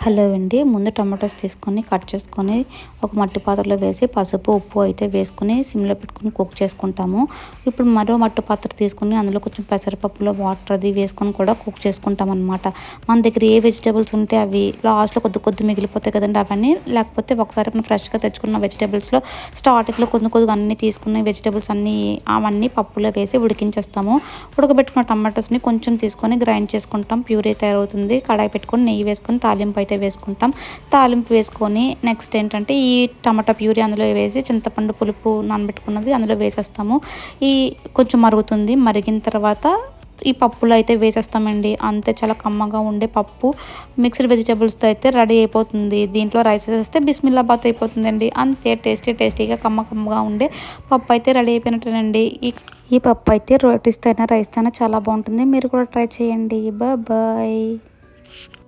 Hello అండి. ముందు tomatoes తీసుకొని కట్ చేసుకొని ఒక మట్టి పాత్రలో వేసి పసుపు ఉప్పు అయితే వేసుకొని సిమ్లో పెట్టుకొని కుక్ చేసుకుంటాము. ఇప్పుడు మరో మట్టి పాత్ర తీసుకొని అందులో కొంచెం పెసరపప్పులో వాటర్ అది వేసుకొని కూడా కుక్ చేసుకుంటాం అనమాట. మన దగ్గర ఏ వెజిటేబుల్స్ ఉంటే అవి లాస్ట్లో కొద్ది మిగిలిపోతాయి కదండి, అవన్నీ లేకపోతే ఒకసారి మనం ఫ్రెష్గా తెచ్చుకున్న వెజిటేబుల్స్లో స్టార్టింగ్లో కొద్దిగా అన్నీ తీసుకున్న వెజిటేబుల్స్ అవన్నీ పప్పులో వేసి ఉడికించేస్తాము. ఉడకబెట్టుకున్న టమాటోస్ని కొంచెం తీసుకొని గ్రైండ్ చేసుకుంటాం, ప్యూరీ తయారవుతుంది. కడాయి పెట్టుకొని నెయ్యి వేసుకొని తాలింపు అయితే వేసుకుంటాం. తాలింపు వేసుకొని నెక్స్ట్ ఏంటంటే ఈ టమాటా ప్యూరీ అందులో వేసి చింతపండు పులుపు నానబెట్టుకున్నది అందులో వేసేస్తాము. ఈ కొంచెం మరుగుతుంది. మరిగిన తర్వాత ఈ పప్పులో అయితే వేసేస్తామండి. అంతే, చాలా కమ్మగా ఉండే పప్పు మిక్స్డ్ వెజిటేబుల్స్తో అయితే రెడీ అయిపోతుంది. దీంట్లో రైస్ వేస్తే బిస్మిల్లాబాత్ అయిపోతుందండి. అంతే, టేస్టీగా కమ్మగా ఉండే పప్పు అయితే రెడీ అయిపోయినట్టేనండి. ఈ పప్పు అయితే రోటీస్తో అయినా రైస్తో అయినా చాలా బాగుంటుంది. మీరు కూడా ట్రై చేయండి. బాయ్.